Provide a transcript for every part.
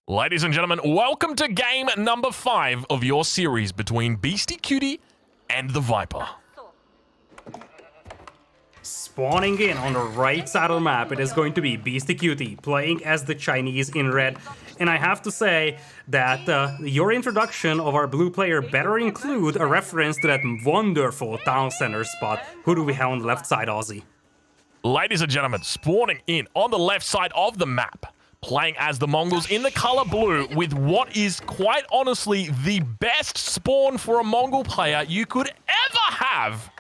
Ladies and gentlemen, welcome to game number 5 of your series between Beastyqt and TheViper. Spawning in on the right side of the map, it is going to be Beastyqt playing as the Chinese in red. And I have to say that your introduction of our blue player better include a reference to that wonderful town center spot. Who do we have on the left side, Aussie? Ladies and gentlemen, spawning in on the left side of the map, playing as the Mongols in the color blue with what is quite honestly the best spawn for a Mongol player you could ever have.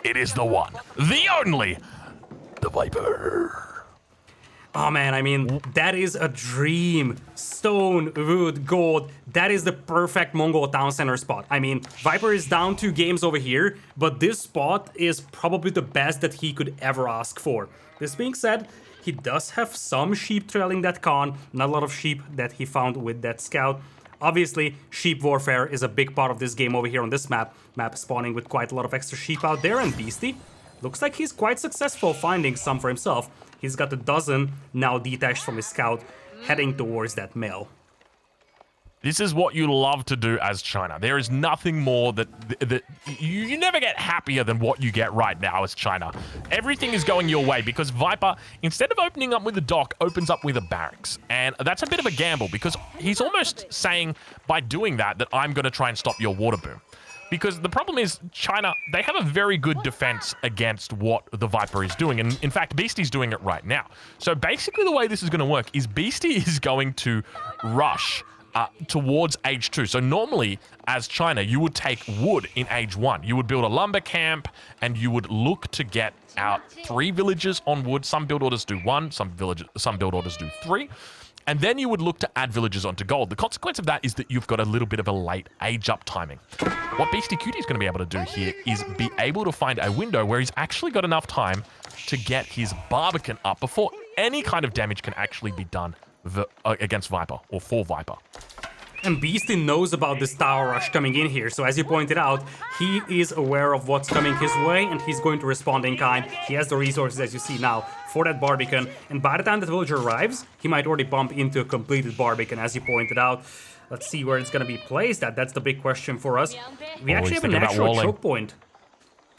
It is the one, the only, TheViper. Oh man, I mean, that is a dream. Stone, wood, gold. That is the perfect Mongol town center spot. I mean, Viper is down 2 games over here, but this spot is probably the best that he could ever ask for. This being said, he does have some sheep trailing that con, not a lot of sheep that he found with that scout. Obviously, sheep warfare is a big part of this game over here on this map. Map spawning with quite a lot of extra sheep out there, and Beasty looks like he's quite successful finding some for himself. He's got a dozen now detached from his scout, heading towards that mill. This is what you love to do as China. There is nothing more that you never get happier than what you get right now as China. Everything is going your way because Viper, instead of opening up with a dock, opens up with a barracks. And that's a bit of a gamble because he's almost saying by doing that I'm going to try and stop your water boom. Because the problem is, China, they have a very good defense against what TheViper is doing. And in fact, Beasty's doing it right now. So basically the way this is going to work is Beasty is going to rush towards age 2. So normally, as China, you would take wood in age 1. You would build a lumber camp, and you would look to get out 3 villages on wood. Some build orders do 1, some build orders do 3. And then you would look to add villages onto gold. The consequence of that is that you've got a little bit of a late age-up timing. What Beastyqt is going to be able to do here is be able to find a window where he's actually got enough time to get his Barbican up before any kind of damage can actually be done against Viper, or for Viper. And Beasty knows about this tower rush coming in here, so as you pointed out, he is aware of what's coming his way, and he's going to respond in kind. He has the resources, as you see now, for that Barbican, and by the time that villager arrives, he might already bump into a completed Barbican, as you pointed out. Let's see where it's going to be placed at. That's the big question for us. We actually have a natural choke point.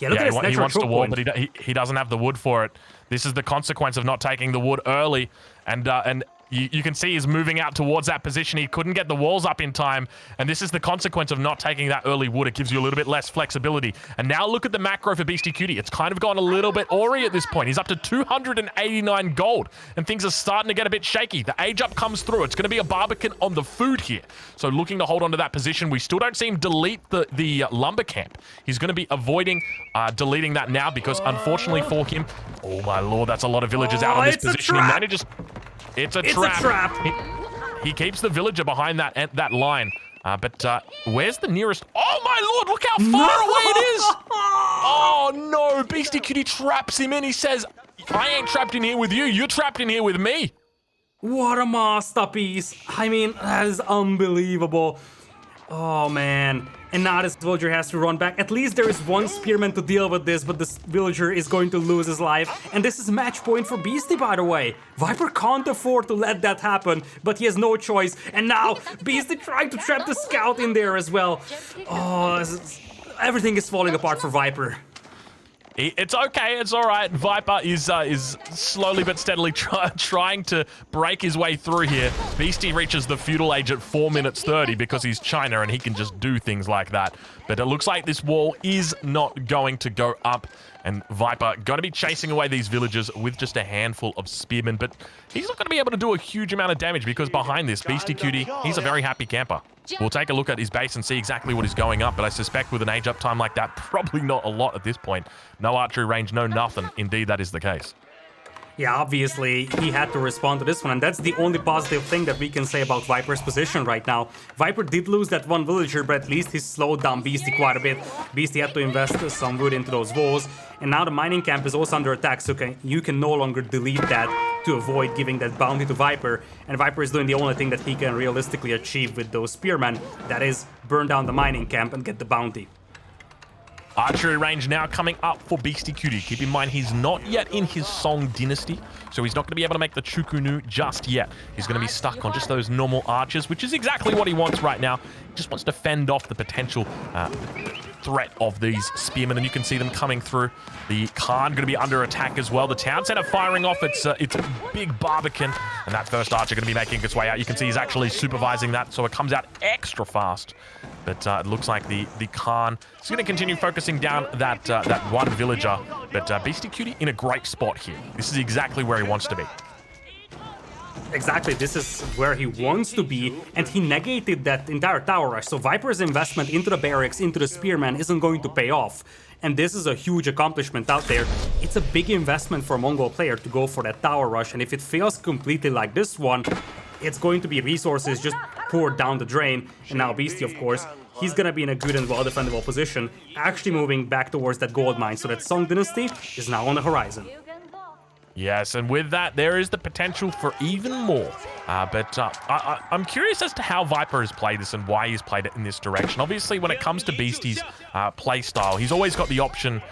Yeah, look at this natural choke point. But he doesn't have the wood for it. This is the consequence of not taking the wood early, and you can see he's moving out towards that position. He couldn't get the walls up in time, and this is the consequence of not taking that early wood. It gives you a little bit less flexibility. And now look at the macro for Beastyqt. It's kind of gone a little bit awry at this point. He's up to 289 gold, and things are starting to get a bit shaky. The age up comes through. It's going to be a Barbican on the food here. So looking to hold on to that position. We still don't see him delete the lumber camp. He's going to be avoiding deleting that now because unfortunately for him, oh my lord, that's a lot of villagers out on this position. He manages... It's a trap. He keeps the villager behind that line. But where's the nearest? Oh my lord, look how far away it is! Oh no, Beastyqt traps him in. He says, I ain't trapped in here with you. You're trapped in here with me. What a masterpiece. I mean, that is unbelievable. Oh man. And now this villager has to run back. At least there is one spearman to deal with this, but this villager is going to lose his life. And this is match point for Beasty, by the way. Viper can't afford to let that happen, but he has no choice. And now Beasty trying to trap the scout in there as well. Oh, everything is falling apart for Viper. It's okay, it's all right. Viper is slowly but steadily trying to break his way through here. Beasty reaches the feudal age at 4 minutes 30 because he's China and he can just do things like that. But it looks like this wall is not going to go up. And Viper going to be chasing away these villagers with just a handful of spearmen. But he's not going to be able to do a huge amount of damage because behind this, Beastyqt, he's a very happy camper. We'll take a look at his base and see exactly what is going up. But I suspect with an age up time like that, probably not a lot at this point. No archery range, no nothing. Indeed, that is the case. Yeah, obviously, he had to respond to this one, and that's the only positive thing that we can say about Viper's position right now. Viper did lose that one villager, but at least he slowed down Beasty quite a bit. Beasty had to invest some wood into those walls, and now the mining camp is also under attack, so you can no longer delete that to avoid giving that bounty to Viper, and Viper is doing the only thing that he can realistically achieve with those spearmen, that is, burn down the mining camp and get the bounty. Archery range now coming up for Beastyqt. Keep in mind, he's not yet in his Song Dynasty, so he's not going to be able to make the Chukunu just yet. He's going to be stuck on just those normal archers, which is exactly what he wants right now. He just wants to fend off the potential threat of these spearmen, and you can see them coming through. The Khan going to be under attack as well. The town center firing off its big Barbican, and that first archer going to be making its way out. You can see he's actually supervising that, so it comes out extra fast. But it looks like the Khan is going to continue focusing down that one villager. But Beastyqt in a great spot here. This is exactly where he wants to be. Exactly, this is where he wants to be, and he negated that entire tower rush. So Viper's investment into the barracks, into the spearman, isn't going to pay off. And this is a huge accomplishment out there. It's a big investment for a Mongol player to go for that tower rush, and if it fails completely like this one, it's going to be resources just poured down the drain. And now Beasty, of course, he's gonna be in a good and well-defendable position, actually moving back towards that gold mine, so that Song Dynasty is now on the horizon. Yes, and with that, there is the potential for even more. I'm curious as to how Viper has played this and why he's played it in this direction. Obviously, when it comes to Beasty's play style, he's always got the option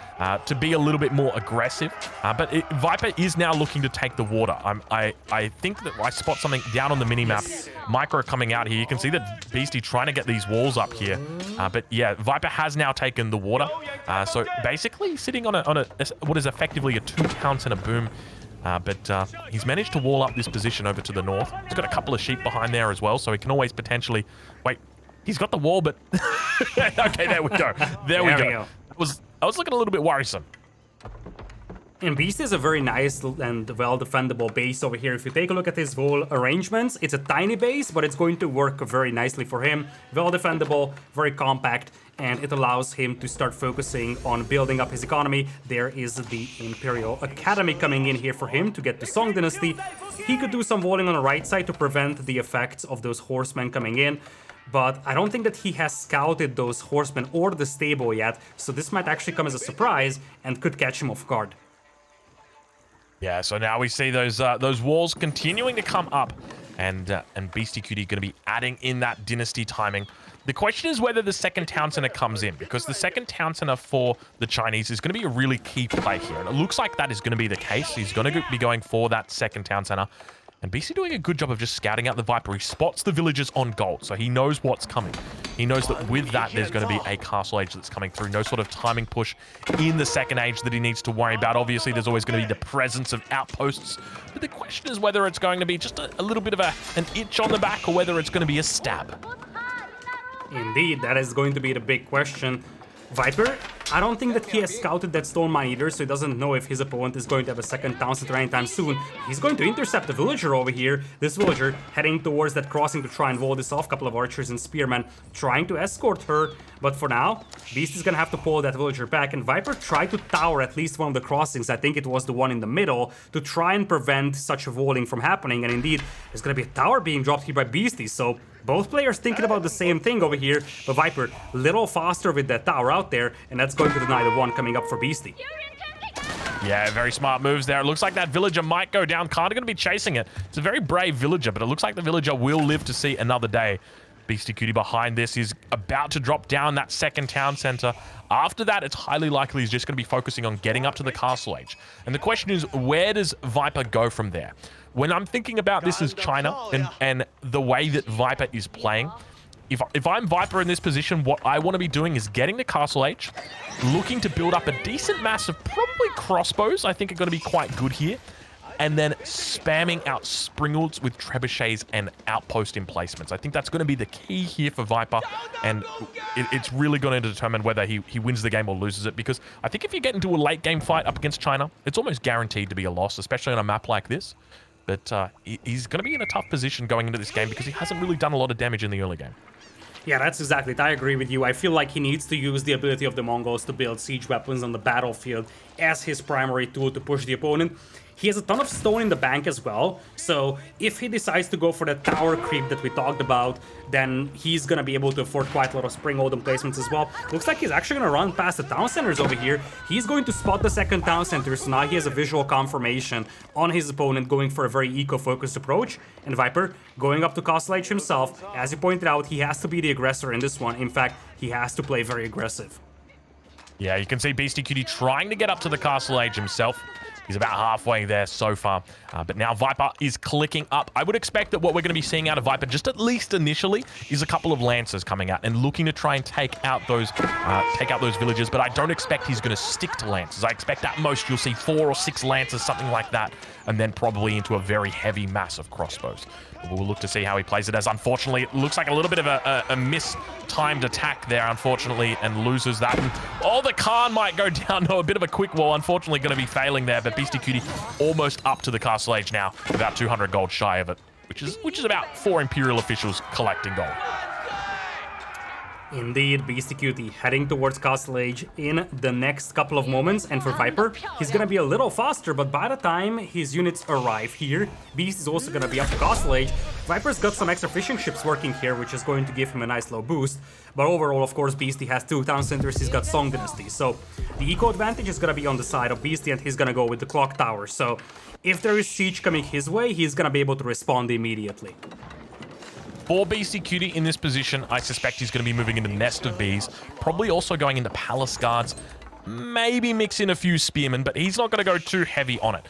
to be a little bit more aggressive. But Viper is now looking to take the water. I think that I spot something down on the minimap. Micro coming out here. You can see that Beasty trying to get these walls up here. But yeah, Viper has now taken the water. So basically sitting on what is effectively a 2-town center boom. But he's managed to wall up this position over to the north. He's got a couple of sheep behind there as well, so he can always potentially... Wait, he's got the wall, but... Okay, there we go. There we go. I was looking a little bit worrisome. And Beast is a very nice and well-defendable base over here. If you take a look at his whole arrangements, it's a tiny base, but it's going to work very nicely for him. Well-defendable, very compact, and it allows him to start focusing on building up his economy. There is the Imperial Academy coming in here for him to get to Song Dynasty. He could do some walling on the right side to prevent the effects of those horsemen coming in. But I don't think that he has scouted those horsemen or the stable yet, so this might actually come as a surprise and could catch him off guard. Yeah, so now we see those walls continuing to come up, and Beastyqt going to be adding in that dynasty timing. The question is whether the second town center comes in, because the second town center for the Chinese is going to be a really key play here, and it looks like that is going to be the case. He's going to be going for that second town center. And Beasty doing a good job of just scouting out the Viper. He spots the villagers on gold, so he knows what's coming. He knows that with that, there's going to be a castle age that's coming through. No sort of timing push in the second age that he needs to worry about. Obviously, there's always going to be the presence of outposts. But the question is whether it's going to be just a little bit of an itch on the back or whether it's going to be a stab. Indeed, that is going to be the big question. Viper, I don't think that he has scouted that stone mine either, so he doesn't know if his opponent is going to have a second town center anytime soon. He's going to intercept the villager over here. This villager heading towards that crossing to try and wall this off. Couple of archers and spearmen trying to escort her. But for now, Beast is going to have to pull that villager back, and Viper tried to tower at least one of the crossings. I think it was the one in the middle, to try and prevent such a walling from happening. And indeed, there's going to be a tower being dropped here by Beastie, so both players thinking about the same thing over here, but Viper a little faster with that tower out there, and that's going to deny the one coming up for Beastie. Yeah, very smart moves there. It looks like that villager might go down. Kind of going to be chasing it. It's a very brave villager, but it looks like the villager will live to see another day. Beastyqt behind this is about to drop down that second town center. After that, it's highly likely he's just going to be focusing on getting up to the castle age. And the question is, where does Viper go from there? When I'm thinking about this as China and the way that Viper is playing, if I'm Viper in this position, what I want to be doing is getting to castle age, looking to build up a decent mass of probably crossbows. I think are going to be quite good here. And then spamming out springalds with trebuchets and outpost emplacements. I think that's going to be the key here for Viper, and it's really going to determine whether he wins the game or loses it, because I think if you get into a late game fight up against China, it's almost guaranteed to be a loss, especially on a map like this. But he's going to be in a tough position going into this game because he hasn't really done a lot of damage in the early game. Yeah, that's exactly it. I agree with you. I feel like he needs to use the ability of the Mongols to build siege weapons on the battlefield as his primary tool to push the opponent. He has a ton of stone in the bank as well, so if he decides to go for the tower creep that we talked about, then he's gonna be able to afford quite a lot of springald emplacements as well. Looks like he's actually gonna run past the town centers over here. He's going to spot the second town center, so now he has a visual confirmation on his opponent going for a very eco-focused approach. And Viper going up to Castle Age himself. As you pointed out, he has to be the aggressor in this one. In fact, he has to play very aggressive. Yeah, you can see Beastyqt trying to get up to the castle age himself. He's about halfway there so far. But now Viper is clicking up. I would expect that what we're going to be seeing out of Viper, just at least initially, is a couple of Lancers coming out and looking to try and take out those villagers. But I don't expect he's going to stick to Lancers. I expect at most you'll see 4 or 6 Lancers, something like that, and then probably into a very heavy mass of crossbows. But we'll look to see how he plays it, as unfortunately it looks like a little bit of a mistimed attack there, unfortunately, and loses that. And, oh, the Khan might go down. No, a bit of a quick wall, unfortunately going to be failing there, but Beastyqt almost up to the castle age now, about 200 gold shy of it, which is about 4 Imperial officials collecting gold. Indeed, Beastyqt heading towards Castle Age in the next couple of moments, and for Viper, he's gonna be a little faster, but by the time his units arrive here, Beast is also gonna be up to Castle Age. Viper's got some extra fishing ships working here, which is going to give him a nice low boost, but overall, of course, Beasty has 2 town centers, he's got Song Dynasty, so the eco advantage is gonna be on the side of Beasty, and he's gonna go with the clock tower, so if there is siege coming his way, he's gonna be able to respond immediately. For Beastyqt in this position, I suspect he's going to be moving into Nest of Bees, probably also going into Palace Guards, maybe mix in a few Spearmen, but he's not going to go too heavy on it.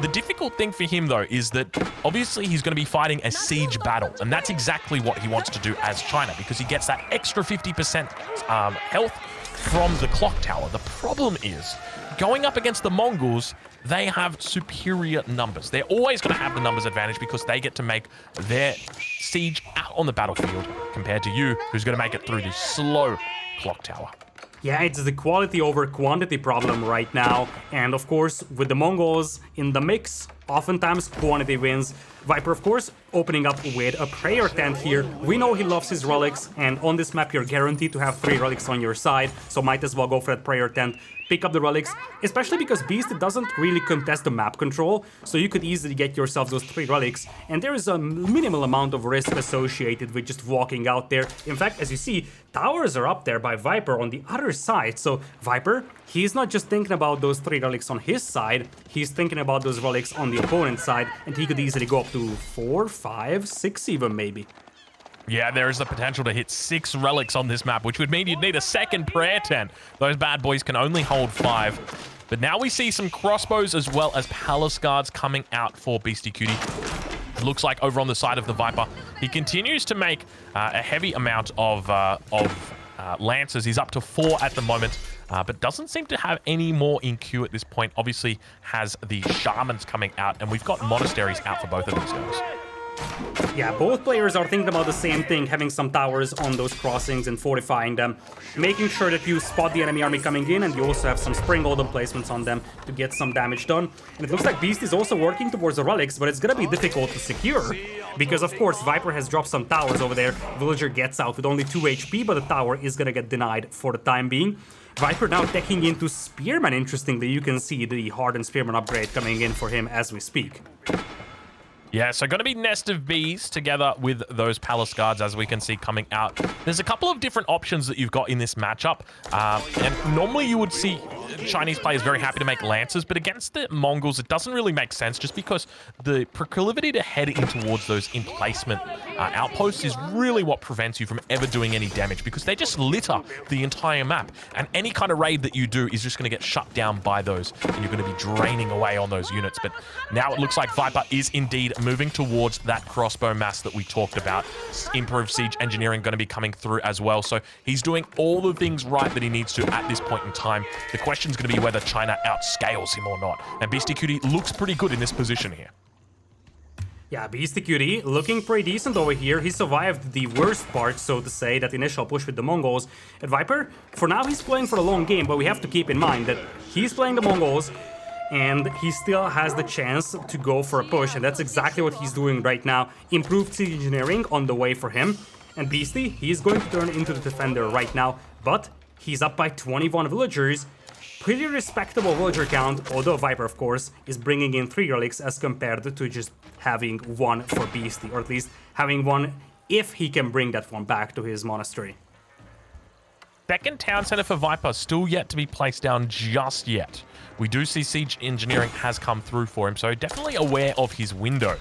The difficult thing for him, though, is that obviously he's going to be fighting a siege battle, and that's exactly what he wants to do as China, because he gets that extra 50% health from the clock tower. The problem is, going up against the Mongols, they have superior numbers. They're always going to have the numbers advantage because they get to make their siege out on the battlefield compared to you, who's going to make it through the slow clock tower. Yeah, it's the quality over quantity problem right now, and of course, with the Mongols in the mix, oftentimes quantity wins. Viper, of course, opening up with a prayer tent here. We know he loves his relics, and on this map you're guaranteed to have 3 relics on your side, so might as well go for that prayer tent, pick up the relics, especially because Beast doesn't really contest the map control, so you could easily get yourself those 3 relics, and there is a minimal amount of risk associated with just walking out there. In fact, as you see, towers are up there by Viper on the other side, so Viper, he's not just thinking about those 3 relics on his side, he's thinking about those relics on the opponent's side, and he could easily go up to 4, 5, 6 even maybe. Yeah, there is the potential to hit 6 relics on this map, which would mean you'd need a second prayer tent. Those bad boys can only hold 5. But now we see some crossbows as well as Palace Guards coming out for Beastyqt. Looks like over on the side of the Viper, he continues to make a heavy amount of Lancers. He's up to 4 at the moment, but doesn't seem to have any more in queue at this point. Obviously has the Shamans coming out, and we've got Monasteries out for both of these guys. Yeah, both players are thinking about the same thing, having some towers on those crossings and fortifying them, making sure that you spot the enemy army coming in, and you also have some Spring Golden placements on them to get some damage done. And it looks like Beast is also working towards the relics, but it's gonna be difficult to secure, because of course Viper has dropped some towers over there. Villager gets out with only 2 HP, but the tower is gonna get denied for the time being. Viper now teching into Spearman. Interestingly, you can see the Hardened Spearman upgrade coming in for him as we speak. Yeah, so going to be Nest of Bees together with those Palace Guards, as we can see coming out. There's a couple of different options that you've got in this matchup. And normally you would see Chinese players very happy to make Lancers, but against the Mongols, it doesn't really make sense just because the proclivity to head in towards those emplacement outposts is really what prevents you from ever doing any damage, because they just litter the entire map. And any kind of raid that you do is just going to get shut down by those, and you're going to be draining away on those units. But now it looks like Viper is indeed moving towards that crossbow mass that we talked about. Improved siege engineering going to be coming through as well. So he's doing all the things right that he needs to at this point in time. The question is going to be whether China outscales him or not. And Beastyqt looks pretty good in this position here. Yeah, Beastyqt looking pretty decent over here. He survived the worst part, so to say, that initial push with the Mongols. At Viper, for now he's playing for a long game, but we have to keep in mind that he's playing the Mongols, and he still has the chance to go for a push, and that's exactly what he's doing right now. Improved siege engineering on the way for him. And Beasty, he's going to turn into the defender right now, but he's up by 21 villagers. Pretty respectable villager count, although Viper, of course, is bringing in 3 relics as compared to just having 1 for Beasty, or at least having 1 if he can bring that one back to his monastery. Second town center for Viper still yet to be placed down just yet. We do see siege engineering has come through for him, so definitely aware of his window.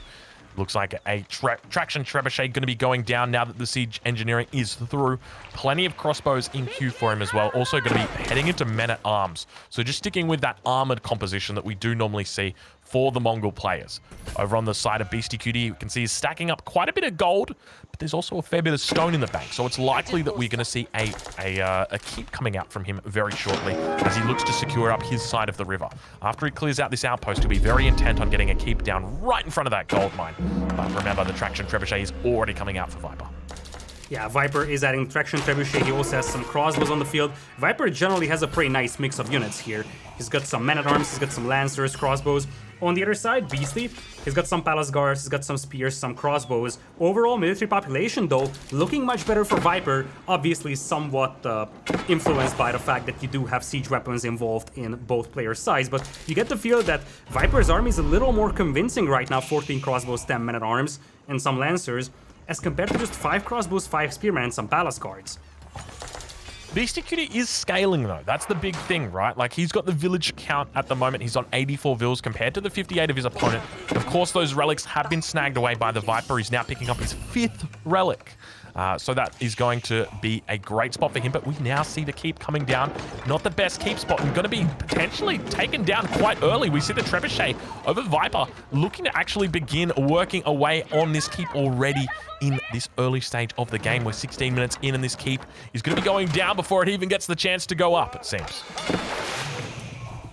Looks like a traction trebuchet going to be going down now that the siege engineering is through. Plenty of crossbows in queue for him as well. Also going to be heading into men-at-arms. So just sticking with that armored composition that we do normally see for the Mongol players. Over on the side of Beastyqt, you can see he's stacking up quite a bit of gold, but there's also a fair bit of stone in the bank. So it's likely that we're going to see a keep coming out from him very shortly as he looks to secure up his side of the river. After he clears out this outpost, he'll be very intent on getting a keep down right in front of that gold mine. But remember, the traction trebuchet is already coming out for Viper. Yeah, Viper is adding traction trebuchet. He also has some crossbows on the field. Viper generally has a pretty nice mix of units here. He's got some men-at-arms, he's got some lancers, crossbows. On the other side, Beasty, he's got some palace guards, he's got some spears, some crossbows. Overall military population, though, looking much better for Viper. Obviously, somewhat influenced by the fact that you do have siege weapons involved in both players' sides. But you get the feel that Viper's army is a little more convincing right now. 14 crossbows, 10 men-at-arms, and some lancers, as compared to just 5 crossbows, 5 spearmen, and some palace guards. Beastyqt is scaling, though. That's the big thing, right? Like, he's got the village count at the moment. He's on 84 vills compared to the 58 of his opponent. Of course, those relics have been snagged away by the Viper. He's now picking up his 5th relic. So that is going to be a great spot for him, but we now see the keep coming down. Not the best keep spot, and going to be potentially taken down quite early. We see the trebuchet over Viper looking to actually begin working away on this keep already in this early stage of the game. We're 16 minutes in, and this keep is going to be going down before it even gets the chance to go up, it seems.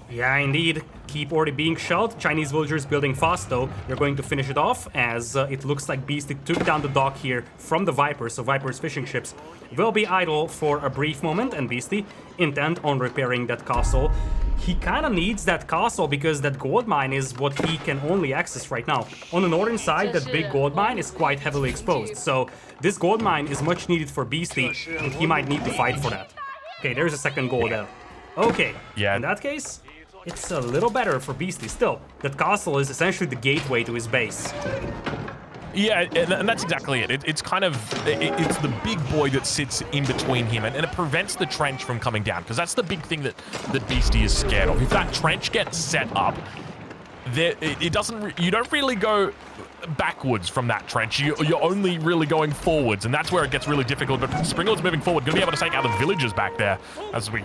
Yeah, indeed. Keep already being shelled. Chinese villagers building fast, though. They're going to finish it off, as it looks like Beastyqt took down the dock here from the Viper, so Viper's fishing ships will be idle for a brief moment, and Beasty intent on repairing that castle. He kind of needs that castle because that gold mine is what he can only access right now. On the northern side, that big gold mine is quite heavily exposed, so this gold mine is much needed for Beasty, and he might need to fight for that. Okay, there's a second gold there. Okay, yeah. In that case, it's a little better for Beasty. Still, that castle is essentially the gateway to his base. Yeah, and that's exactly it. It's kind of, it's the big boy that sits in between him, and it prevents the trench from coming down, because that's the big thing that Beasty is scared of. If that trench gets set up, it doesn't, you don't really go backwards from that trench. You're only really going forwards, and that's where it gets really difficult. But Springlord's moving forward, going to be able to take out the villagers back there as we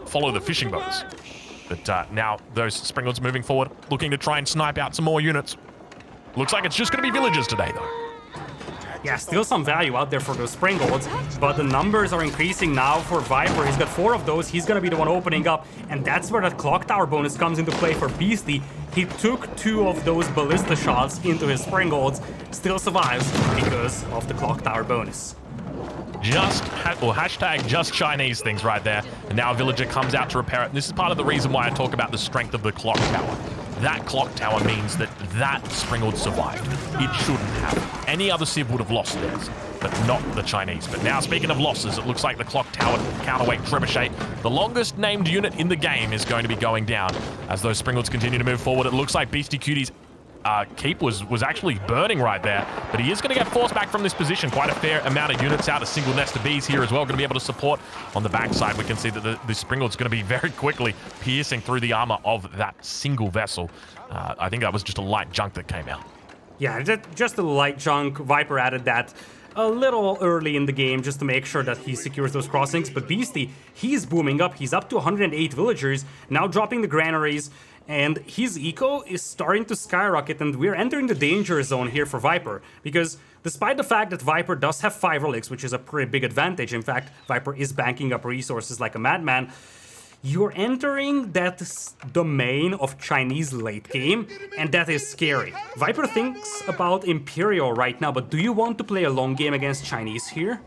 follow the fishing boats. But now those Springlords moving forward, looking to try and snipe out some more units. Looks like it's just going to be villagers today, though. Yeah, still some value out there for those Springlords, but the numbers are increasing now for Viper. He's got 4 of those. He's going to be the one opening up, and that's where that clock tower bonus comes into play for Beasty. He took 2 of those ballista shots into his Springlords, still survives because of the clock tower bonus. Hashtag just Chinese things right there. And now a villager comes out to repair it. And this is part of the reason why I talk about the strength of the clock tower. That clock tower means that Springlord survived. It shouldn't have. Any other civ would have lost theirs, but not the Chinese. But now, speaking of losses, it looks like the clock tower counterweight trebuchet, the longest named unit in the game, is going to be going down as those Springlords continue to move forward. It looks like Beastyqt's keep was actually burning right there, but he is going to get forced back from this position. Quite a fair amount of units out, a single nest of bees here as well, going to be able to support on the backside. We can see that the Springlord's going to be very quickly piercing through the armor of that single vessel. I think that was just a light junk that came out. Yeah, just a light junk. Viper added that a little early in the game just to make sure that he secures those crossings, but Beasty, he's booming up. He's up to 108 villagers, now dropping the granaries, and his eco is starting to skyrocket, and we're entering the danger zone here for Viper, because despite the fact that Viper does have 5 relics, which is a pretty big advantage, in fact, Viper is banking up resources like a madman, you're entering that domain of Chinese late game, and that is scary. Viper thinks about Imperial right now, but do you want to play a long game against Chinese here?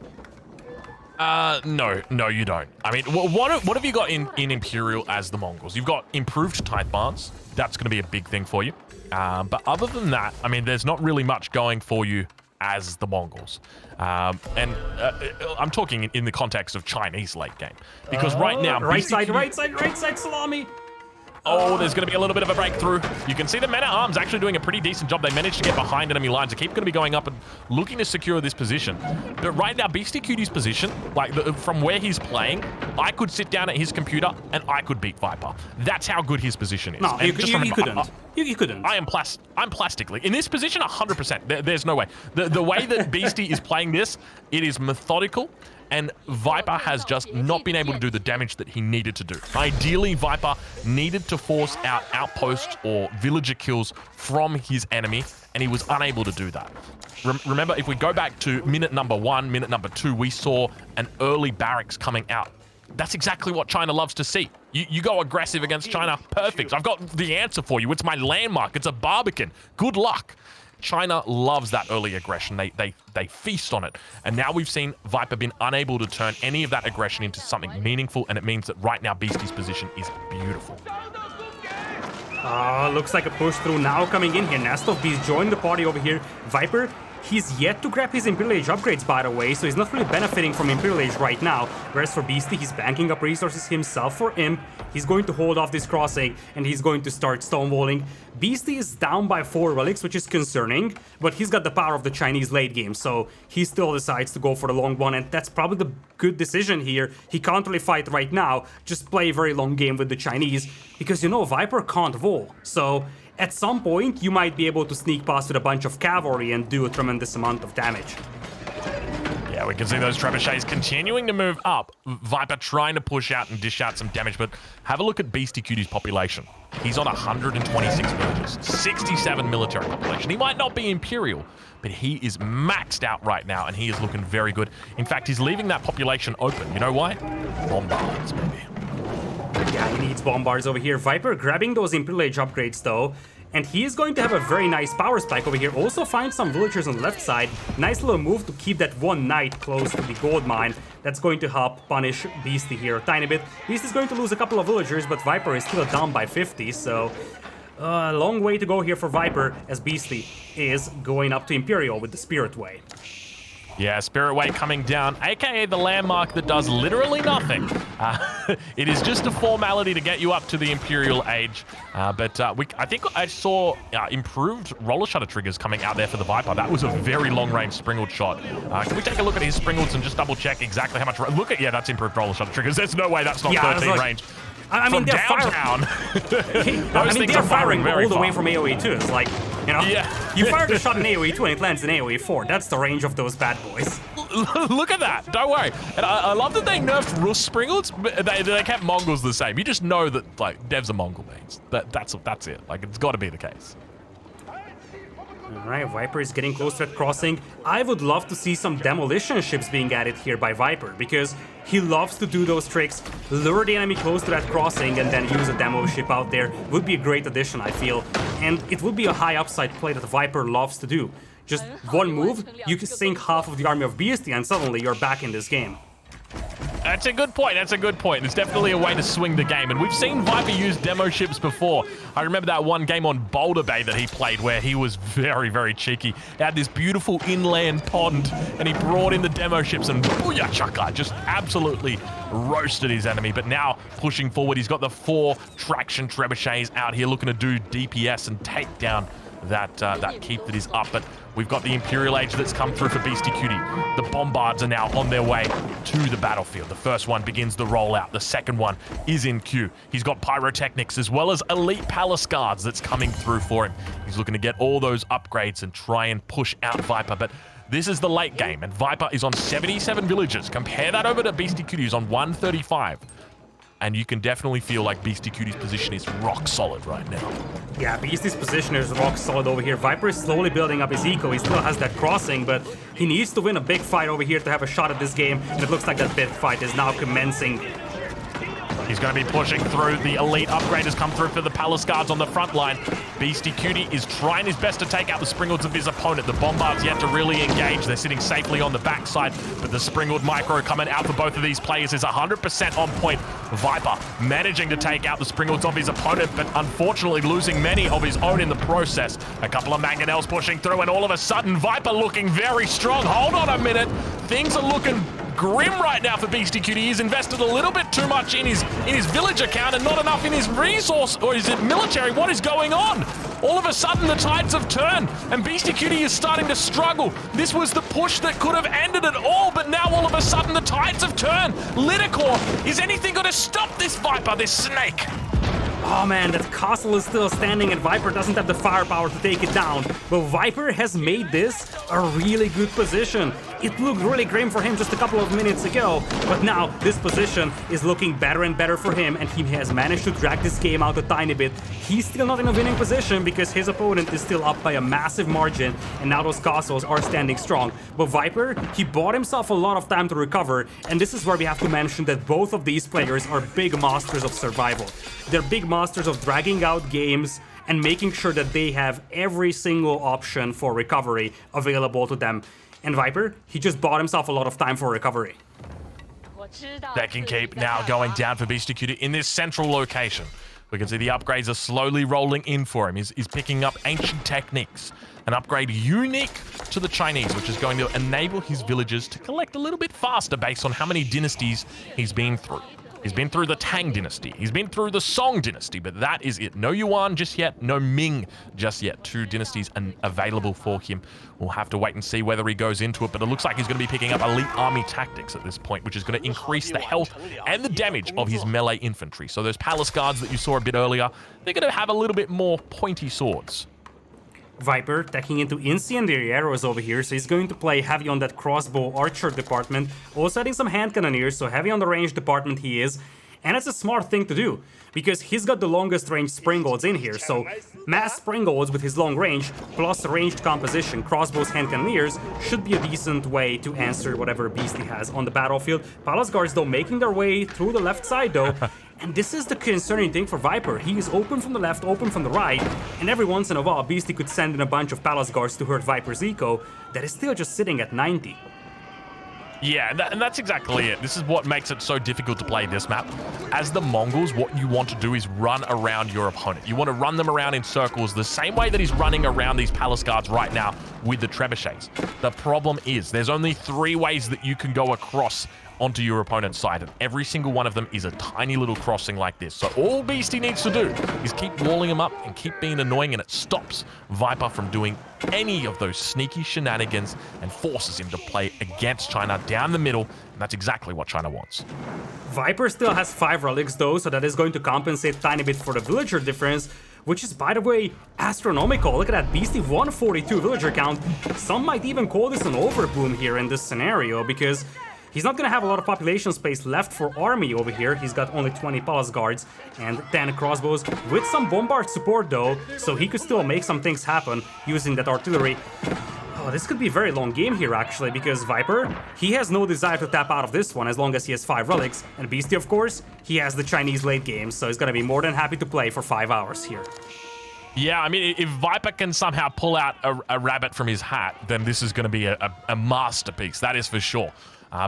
No, you don't. I mean, what have you got in Imperial as the Mongols? You've got improved tithe barns. That's going to be a big thing for you. But other than that, I mean, there's not really much going for you as the Mongols. And I'm talking in the context of Chinese late game. Because right now... Right side, salami! Oh, there's going to be a little bit of a breakthrough. You can see the men-at-arms actually doing a pretty decent job. They managed to get behind enemy lines. They keep going to be going up and looking to secure this position. But right now, Beastyqt's position, like from where he's playing, I could sit down at his computer and I could beat Viper. That's how good his position is. No, you couldn't. You couldn't. I'm plastically. In this position, 100%. There's no way. The way that Beasty is playing this, it is methodical. And Viper has just not been able to do the damage that he needed to do. Ideally, Viper needed to force out outposts or villager kills from his enemy, and he was unable to do that. Remember, if we go back to minute number 1, minute number 2, we saw an early barracks coming out. That's exactly what China loves to see. You go aggressive against China, perfect. I've got the answer for you. It's my landmark. It's a Barbican. Good luck. China loves that early aggression. They feast on it. And now we've seen Viper been unable to turn any of that aggression into something meaningful, and it means that right now Beasty's position is beautiful. Looks like a push through now coming in here. Nest of Beast joined the party over here. Viper, he's yet to grab his Imperial Age upgrades, by the way, so he's not really benefiting from Imperial Age right now. Whereas for Beasty, he's banking up resources himself for Imp. He's going to hold off this crossing, and he's going to start stonewalling. Beasty is down by 4 relics, which is concerning, but he's got the power of the Chinese late game, so he still decides to go for the long one, and that's probably the good decision here. He can't really fight right now, just play a very long game with the Chinese, because you know, Viper can't wall, so at some point, you might be able to sneak past with a bunch of cavalry and do a tremendous amount of damage. Yeah, we can see those trebuchets continuing to move up. Viper trying to push out and dish out some damage, but have a look at Beastyqt's population. He's on 126 villagers, 67 military population. He might not be Imperial, but he is maxed out right now, and he is looking very good. In fact, he's leaving that population open. You know why? Bombards, maybe. Yeah, he needs bombards over here. Viper grabbing those Imperial Age upgrades, though. And he is going to have a very nice power spike over here. Also find some villagers on the left side. Nice little move to keep that one knight close to the gold mine. That's going to help punish Beasty here a tiny bit. Beasty is going to lose a couple of villagers, but Viper is still down by 50, so a long way to go here for Viper as Beasty is going up to Imperial with the Spirit Way. Yeah, Spirit Way coming down, aka the landmark that does literally nothing. It is just a formality to get you up to the Imperial Age, but I think I saw improved roller shutter triggers coming out there for the Viper. That was a very long-range Springald shot. Can we take a look at his Springalds and just double-check exactly how much... Look at, yeah, that's improved roller shutter triggers. There's no way that's not 13 range. I mean, they're downtown. they're firing all the way from AoE 2. It's like, you know, you fired a shot in AoE 2 and it lands in AoE 4. That's the range of those bad boys. Look at that. Don't worry. And I love that they nerfed Rus Springalds, but they kept Mongols the same. You just know that, like, devs are Mongol mains. That's it. Like, it's got to be the case. Alright, Viper is getting close to that crossing. I would love to see some demolition ships being added here by Viper, because he loves to do those tricks, lure the enemy close to that crossing and then use a demo ship out there. Would be a great addition, I feel. And it would be a high upside play that Viper loves to do. Just one move, you can sink half of the army of Beasty and suddenly you're back in this game. That's a good point. That's a good point. It's definitely a way to swing the game. And we've seen Viper use demo ships before. I remember that one game on Boulder Bay that he played where he was very, very cheeky. He had this beautiful inland pond and he brought in the demo ships and booyah chaka, just absolutely roasted his enemy. But now pushing forward, he's got the 4 traction trebuchets out here looking to do DPS and take down that keep that is up. But we've got the Imperial Age that's come through for Beastyqt. The Bombards are now on their way to the battlefield. The first one begins the rollout. The second one is in queue. He's got Pyrotechnics as well as Elite Palace Guards that's coming through for him. He's looking to get all those upgrades and try and push out Viper, but this is the late game, and Viper is on 77 villagers. Compare that over to Beastyqt, who's on 135. And you can definitely feel like Beastyqt's position is rock solid right now. Yeah, Beasty's position is rock solid over here. Viper is slowly building up his eco. He still has that crossing, but he needs to win a big fight over here to have a shot at this game. And it looks like that big fight is now commencing. He's going to be pushing through. The elite upgrade has come through for the Palace Guards on the front line. Beastyqt is trying his best to take out the Springalds of his opponent. The Bombards yet to really engage. They're sitting safely on the backside, but the Springald micro coming out for both of these players is 100% on point. Viper managing to take out the Springalds of his opponent, but unfortunately losing many of his own in the process. A couple of Mangonels pushing through, and all of a sudden, Viper looking very strong. Hold on a minute. Things are looking grim right now for Beastyqt. He's invested a little bit too much in his village account and not enough in his resource, or is it military? What is going on? All of a sudden, the tides have turned, and Beastyqt is starting to struggle. This was the push that could have ended it all, but now all of a sudden, the tides have turned. Lidakor, is anything going to stop this Viper, this snake? Oh man, that castle is still standing and Viper doesn't have the firepower to take it down. But Viper has made this a really good position. It looked really grim for him just a couple of minutes ago, but now this position is looking better and better for him, and he has managed to drag this game out a tiny bit. He's still not in a winning position because his opponent is still up by a massive margin, and now those castles are standing strong. But Viper, he bought himself a lot of time to recover, and this is where we have to mention that both of these players are big masters of survival. They're big masters of dragging out games and making sure that they have every single option for recovery available to them. And Viper, he just bought himself a lot of time for recovery. Second keep now going down for Beastyqt in this central location. We can see the upgrades are slowly rolling in for him. He's picking up ancient techniques, an upgrade unique to the Chinese, which is going to enable his villagers to collect a little bit faster based on how many dynasties he's been through. He's been through the Tang dynasty. He's been through the Song dynasty, but that is it. No Yuan just yet, no Ming just yet. 2 dynasties available for him. We'll have to wait and see whether he goes into it, but it looks like he's going to be picking up elite army tactics at this point, which is going to increase the health and the damage of his melee infantry. So those palace guards that you saw a bit earlier, they're going to have a little bit more pointy swords. Viper taking into incendiary arrows over here, so he's going to play heavy on that crossbow archer department, also adding some hand cannoneers, so heavy on the range department he is. And it's a smart thing to do, because he's got the longest range springolds in here, so mass springolds with his long range, plus ranged composition, crossbows, hand cannoneers, should be a decent way to answer whatever beast he has on the battlefield. Palace guards, though, making their way through the left side, though. And this is the concerning thing for Viper. He is open from the left, open from the right, and every once in a while, Beastyqt could send in a bunch of Palace guards to hurt Viper's eco that is still just sitting at 90. Yeah, and that's exactly it. This is what makes it so difficult to play this map. As the Mongols, what you want to do is run around your opponent. You want to run them around in circles the same way that he's running around these palace guards right now with the trebuchets. The problem is there's only 3 ways that you can go across onto your opponent's side, and every single one of them is a tiny little crossing like this. So all Beasty needs to do is keep walling him up and keep being annoying, and it stops Viper from doing any of those sneaky shenanigans and forces him to play against China down the middle, and that's exactly what China wants. Viper still has 5 relics though, so that is going to compensate a tiny bit for the villager difference, which is, by the way, astronomical. Look at that beastie 142 villager count. Some might even call this an overboom here in this scenario, because he's not going to have a lot of population space left for army over here. He's got only 20 palace guards and 10 crossbows with some bombard support though, so he could still make some things happen using that artillery. Oh, this could be a very long game here actually, because Viper, he has no desire to tap out of this one as long as he has 5 relics, and Beastie, of course, he has the Chinese late game, so he's going to be more than happy to play for 5 hours here. Yeah, I mean, if Viper can somehow pull out a rabbit from his hat, then this is going to be a masterpiece, that is for sure.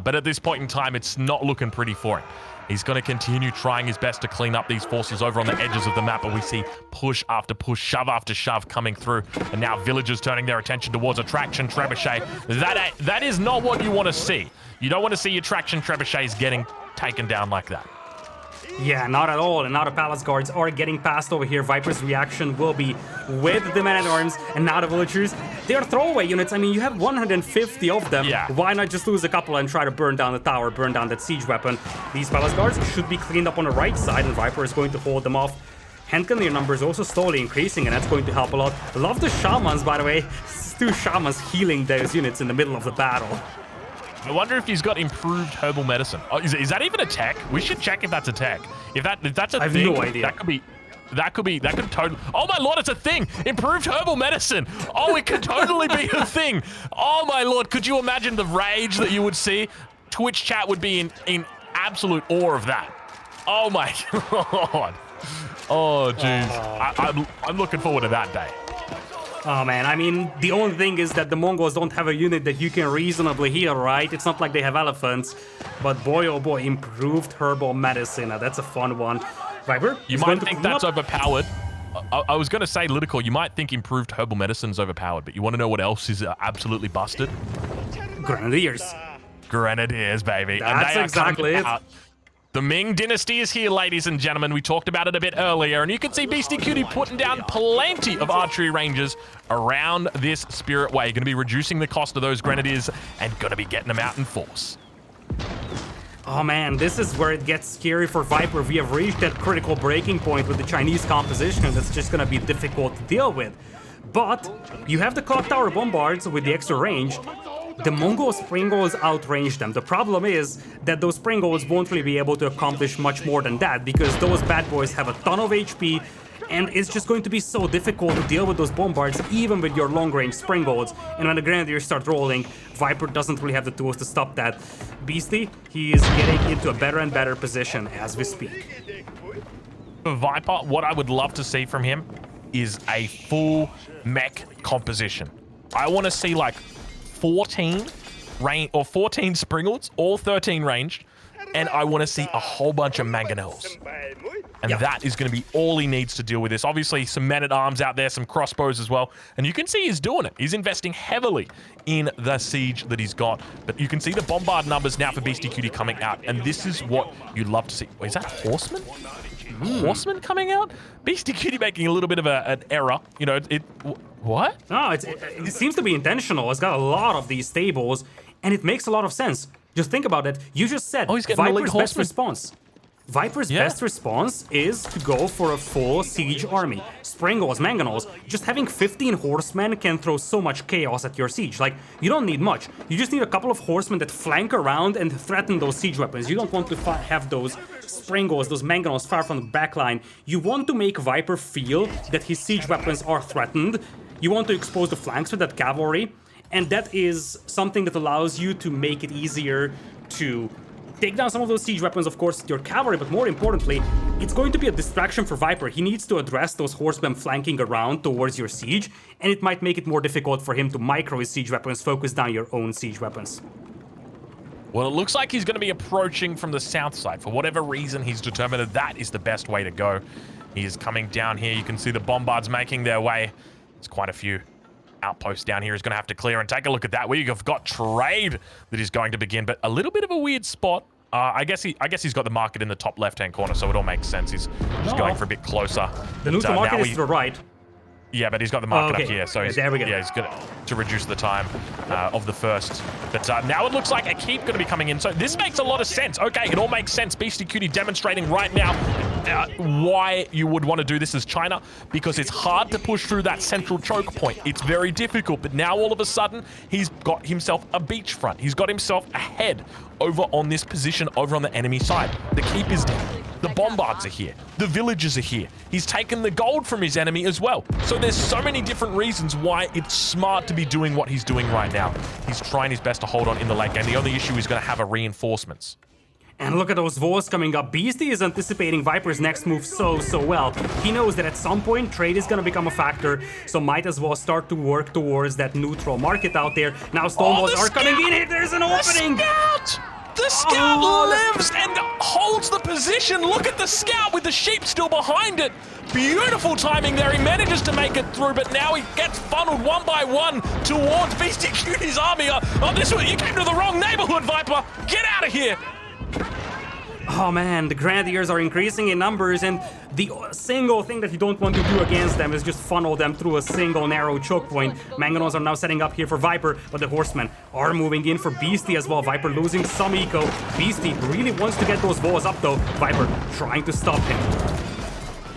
But at this point in time, it's not looking pretty for him. He's going to continue trying his best to clean up these forces over on the edges of the map, and we see push after push, shove after shove coming through, and now villagers turning their attention towards a traction trebuchet. That is not what you want to see. You don't want to see your traction trebuchets getting taken down like that. Yeah, not at all, and now the palace guards are getting past over here. Viper's reaction will be with the men-at-arms, and now the villagers, they are throwaway units. I mean, you have 150 of them. Yeah. Why not just lose a couple and try to burn down the tower, burn down that siege weapon? These palace guards should be cleaned up on the right side, and Viper is going to hold them off. Hand cannoneer numbers also slowly increasing, and that's going to help a lot. Love the shamans, by the way. 2 shamans healing those units in the middle of the battle. I wonder if he's got improved herbal medicine. Oh, is that even a tech? We should check if that's a tech. If that's a thing, I have no idea. That could totally. Oh my lord, it's a thing! Improved herbal medicine. Oh, it could totally be a thing. Oh my lord, could you imagine the rage that you would see? Twitch chat would be in absolute awe of that. Oh my god. Oh jeez. I'm looking forward to that day. Oh man, I mean, the only thing is that the Mongols don't have a unit that you can reasonably heal, right? It's not like they have elephants, but boy oh boy, improved herbal medicine. Now, that's a fun one. Viper? You might think that's overpowered. I was going to say, Lidakor, you might think improved herbal medicine is overpowered, but you want to know what else is absolutely busted? Grenadiers. Grenadiers, baby. That's and they exactly are it. out. The Ming Dynasty is here, ladies and gentlemen. We talked about it a bit earlier, and you can see Beastyqt putting down plenty of archery ranges around this Spirit Way. Going to be reducing the cost of those Grenadiers and going to be getting them out in force. Oh man, this is where it gets scary for Viper. We have reached that critical breaking point with the Chinese composition that's just gonna be difficult to deal with. But you have the clock tower bombards with the extra range. The Mongol Springles outrange them. The problem is that those Springles won't really be able to accomplish much more than that because those bad boys have a ton of HP and it's just going to be so difficult to deal with those bombards even with your long-range Springles. And when the Grenadiers start rolling, Viper doesn't really have the tools to stop that. Beasty, he is getting into a better and better position as we speak. For Viper, what I would love to see from him is a full mech composition. I want to see like 14 range or 14 Springles, all 13 ranged, and I want to see a whole bunch of mangonels. And that is going to be all he needs to deal with this. Obviously, some men-at-arms out there, some crossbows as well. And you can see he's doing it. He's investing heavily in the siege that he's got. But you can see the bombard numbers now for Beastyqt coming out. And this is what you'd love to see. Wait, is that Horseman? Horseman coming out? Beastyqt making a little bit of an error. You know, what? No, it seems to be intentional. It's got a lot of these stables, and it makes a lot of sense. Just think about it. You just said he's getting Viper's the best Horseman. response. Viper's best response is to go for a full siege army. Springles, Mangonels, just having 15 horsemen can throw so much chaos at your siege. Like, you don't need much. You just need a couple of horsemen that flank around and threaten those siege weapons. You don't want to have those Springles, those Mangonels far from the backline. You want to make Viper feel that his siege weapons are threatened. You want to expose the flanks with that cavalry. And that is something that allows you to make it easier to take down some of those siege weapons, of course, your cavalry, but more importantly, it's going to be a distraction for Viper. He needs to address those horsemen flanking around towards your siege, and it might make it more difficult for him to micro his siege weapons, focus down your own siege weapons. Well, it looks like he's going to be approaching from the south side. For whatever reason, he's determined that that is the best way to go. He is coming down here. You can see the bombards making their way. There's quite a few outposts down here he's going to have to clear, and take a look at that. We've got trade that is going to begin, but a little bit of a weird spot. I guess he's got the market in the top left-hand corner, so it all makes sense. He's just going for a bit closer. The neutral market is to the right. Yeah, but he's got the market up here, so there we go. Yeah, he's going to reduce the time of the first. But now it looks like a keep going to be coming in, so this makes a lot of sense. Okay, it all makes sense. Beastyqt demonstrating right now why you would want to do this as China, because it's hard to push through that central choke point. It's very difficult, but now all of a sudden, he's got himself a beachfront. He's got himself a head over on this position over on the enemy side. The keep is down. The bombards are here. The villagers are here. He's taken the gold from his enemy as well. So there's so many different reasons why it's smart to be doing what he's doing right now. He's trying his best to hold on in the late game. The only issue is going to have reinforcements. And look at those walls coming up. Beasty is anticipating Viper's next move so well. He knows that at some point trade is gonna become a factor, so might as well start to work towards that neutral market out there. Now stonewalls are coming in here. There's an opening. The scout lives and holds the position. Look at the scout with the sheep still behind it. Beautiful timing there. He manages to make it through, but now he gets funneled one by one towards Beastyqt's army. Oh, this one, you came to the wrong neighborhood, Viper. Get out of here. Oh man, the Grenadiers are increasing in numbers, and the single thing that you don't want to do against them is just funnel them through a single narrow choke point. Mangonels are now setting up here for Viper, but the Horsemen are moving in for Beasty as well. Viper losing some eco. Beasty really wants to get those walls up though. Viper trying to stop him.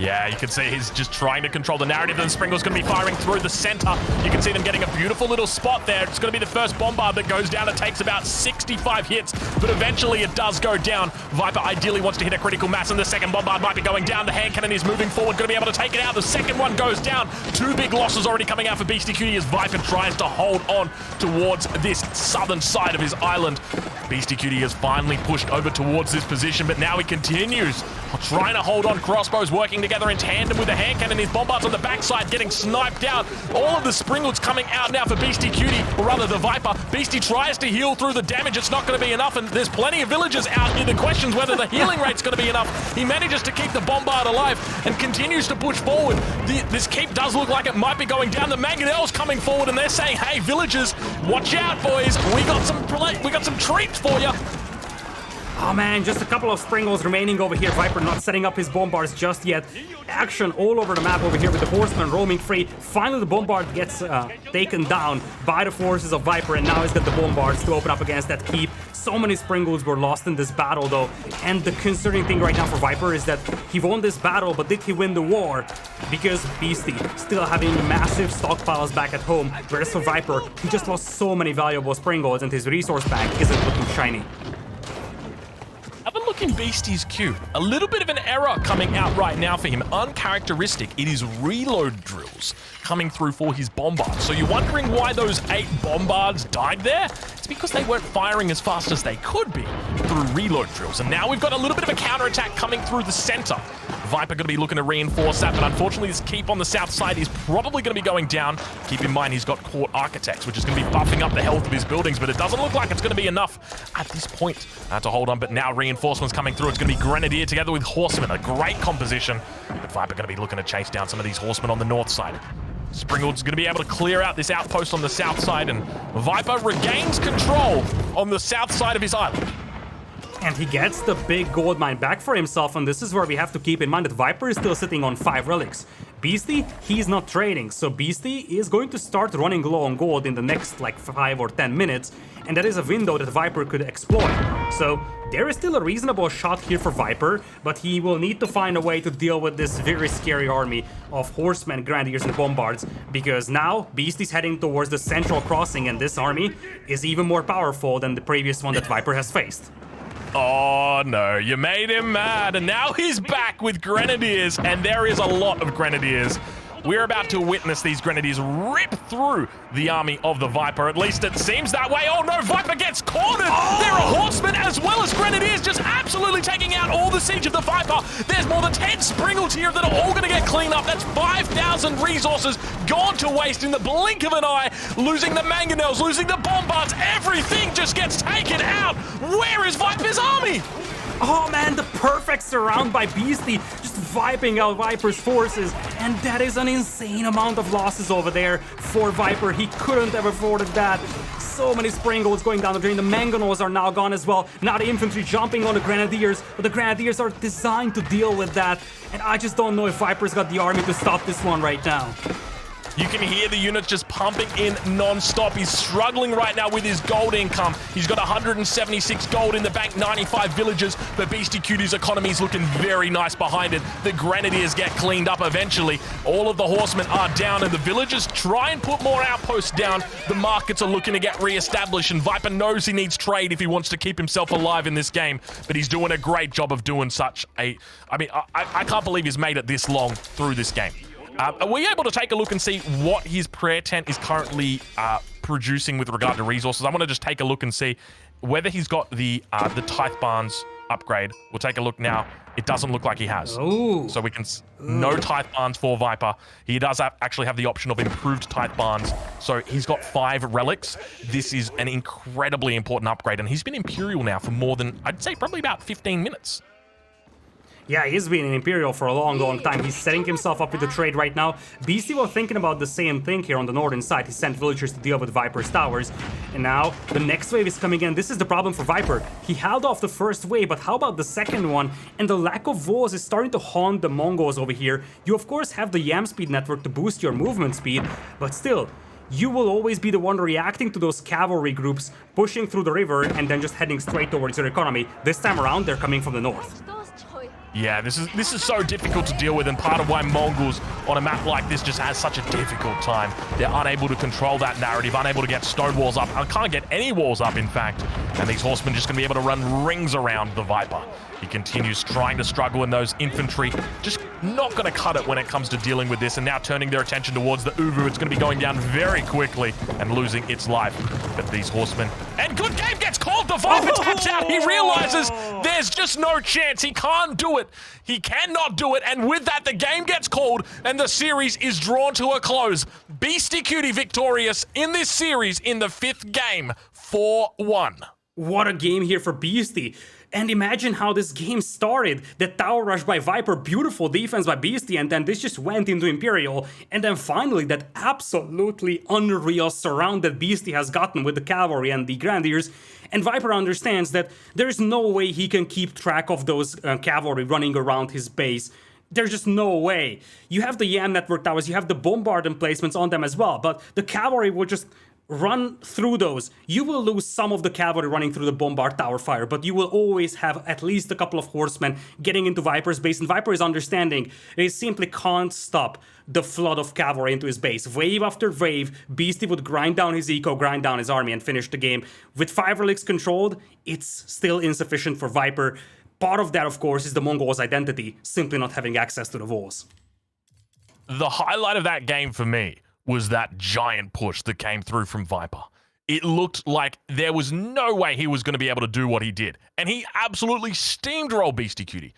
Yeah, you can see he's just trying to control the narrative, and Springle's going to be firing through the center. You can see them getting a beautiful little spot there. It's going to be the first bombard that goes down. It takes about 65 hits, but eventually it does go down. Viper ideally wants to hit a critical mass, and the second bombard might be going down. The hand cannon is moving forward, going to be able to take it out. The second one goes down. Two big losses already coming out for Beastyqt as Viper tries to hold on towards this southern side of his island. Beastyqt has finally pushed over towards this position, but now he continues trying to hold on. Crossbows working together together in tandem with the hand cannon. His bombards on the backside getting sniped out. All of the Springlets coming out now for Beastyqt, or rather the Viper. Beasty tries to heal through the damage. It's not going to be enough, and there's plenty of villagers out here. The question's whether the healing rate's going to be enough. He manages to keep the bombard alive and continues to push forward. This keep does look like it might be going down. The Mangonel's coming forward, and they're saying, hey, villagers, watch out, boys. We got some treats for you. Oh man, just a couple of Springles remaining over here. Viper not setting up his bombards just yet. Action all over the map over here with the Horseman roaming free. Finally, the bombard gets taken down by the forces of Viper, and now he's got the bombards to open up against that keep. So many Springles were lost in this battle though, and the concerning thing right now for Viper is that he won this battle, but did he win the war? Because Beasty still having massive stockpiles back at home, whereas for Viper, he just lost so many valuable Springles and his resource bank isn't looking shiny. Have a look in Beastyqt. A little bit of an error coming out right now for him. Uncharacteristic. It is reload drills coming through for his bombards. So you're wondering why those 8 bombards died there? It's because they weren't firing as fast as they could be through reload drills. And now we've got a little bit of a counterattack coming through the center. Viper going to be looking to reinforce that, but unfortunately this keep on the south side is probably going to be going down. Keep in mind he's got Court Architects, which is going to be buffing up the health of his buildings, but it doesn't look like it's going to be enough at this point to hold on. But now reinforcements coming through. It's going to be Grenadier together with Horsemen, a great composition. But Viper going to be looking to chase down some of these Horsemen on the north side. Springald's going to be able to clear out this outpost on the south side, and Viper regains control on the south side of his island. And he gets the big gold mine back for himself, and this is where we have to keep in mind that Viper is still sitting on 5 relics. Beasty, he's not trading, so Beasty is going to start running low on gold in the next like 5 or 10 minutes, and that is a window that Viper could exploit. So there is still a reasonable shot here for Viper, but he will need to find a way to deal with this very scary army of Horsemen, Grenadiers, and Bombards, because now Beasty's heading towards the central crossing, and this army is even more powerful than the previous one that Viper has faced. Oh no, you made him mad, and now he's back with Grenadiers, and there is a lot of Grenadiers. We're about to witness these Grenadiers rip through the army of the Viper. At least it seems that way. Oh no, Viper gets cornered. There are Horsemen as well as Grenadiers just absolutely taking out all the siege of the Viper. There's more than 10 Springles here that are all going to get cleaned up. That's 5,000 resources gone to waste in the blink of an eye. Losing the Mangonels, losing the Bombards. Everything just gets taken out. Where is Viper's army? Oh man, the perfect surround by Beasty, just wiping out Viper's forces, and that is an insane amount of losses over there for Viper. He couldn't have afforded that. So many Springles going down the drain. The Mangonels are now gone as well. Now the infantry jumping on the Grenadiers, but the Grenadiers are designed to deal with that, and I just don't know if Viper's got the army to stop this one right now. You can hear the units just pumping in non-stop. He's struggling right now with his gold income. He's got 176 gold in the bank, 95 villagers, but Beastyqt's economy is looking very nice behind it. The Grenadiers get cleaned up eventually. All of the Horsemen are down, and the villagers try and put more outposts down. The markets are looking to get re-established, and Viper knows he needs trade if he wants to keep himself alive in this game, but he's doing a great job of doing such a... I can't believe he's made it this long through this game. Are we able to take a look and see what his prayer tent is currently producing with regard to resources? I want to just take a look and see whether he's got the Tithe Barns upgrade. We'll take a look now. It doesn't look like he has. Ooh. So we can... No Tithe Barns for Viper. He does actually have the option of improved Tithe Barns. So he's got 5 relics. This is an incredibly important upgrade, and he's been Imperial now for more than, I'd say, probably about 15 minutes. Yeah, he's been an Imperial for a long time. He's setting himself up with the trade right now. Beasty was thinking about the same thing here on the northern side. He sent villagers to deal with Viper's towers. And now the next wave is coming in. This is the problem for Viper. He held off the first wave, but how about the second one? And the lack of walls is starting to haunt the Mongols over here. You of course have the Yam speed network to boost your movement speed, but still, you will always be the one reacting to those cavalry groups pushing through the river and then just heading straight towards your economy. This time around, they're coming from the north. Yeah, this is so difficult to deal with, and part of why Mongols on a map like this just has such a difficult time. They're unable to control that narrative, unable to get stone walls up. I can't get any walls up, in fact. And these horsemen just going to be able to run rings around the Viper. He continues trying to struggle, and those infantry just not going to cut it when it comes to dealing with this, and now turning their attention towards the Uvu. It's going to be going down very quickly and losing its life. But these horsemen... And good game gets called The Viper taps out. He realizes there's just no chance. He can't do it. He cannot do it. And with that, the game gets called and the series is drawn to a close. Beastyqt victorious in this series in the 5th game, 4-1. What a game here for Beasty. And imagine how this game started. The tower rush by Viper, beautiful defense by Beasty, and then this just went into Imperial. And then finally that absolutely unreal surround that Beasty has gotten with the cavalry and the Grenadiers. And Viper understands that there's no way he can keep track of those cavalry running around his base. There's just no way. You have the Yam network towers, you have the bombard emplacements on them as well, but the cavalry will just run through those. You will lose some of the cavalry running through the bombard tower fire, but you will always have at least a couple of horsemen getting into Viper's base, and Viper is understanding he simply can't stop the flood of cavalry into his base. Wave after wave, Beasty would grind down his eco, grind down his army, and finish the game. With 5 relics controlled, it's still insufficient for Viper. Part of that, of course, is the Mongols' identity, simply not having access to the walls. The highlight of that game for me was that giant push that came through from Viper. It looked like there was no way he was going to be able to do what he did. And he absolutely steamrolled Beastyqt.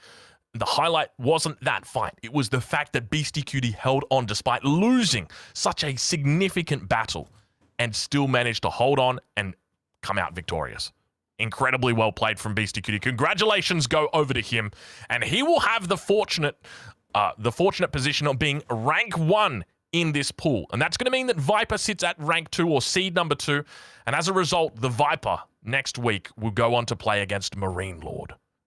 The highlight wasn't that fight. It was the fact that Beastyqt held on despite losing such a significant battle and still managed to hold on and come out victorious. Incredibly well played from Beastyqt. Congratulations go over to him. And he will have the fortunate position of being rank 1 in this pool. And that's going to mean that Viper sits at rank 2 or seed number 2. And as a result, the Viper next week will go on to play against Marine Lord.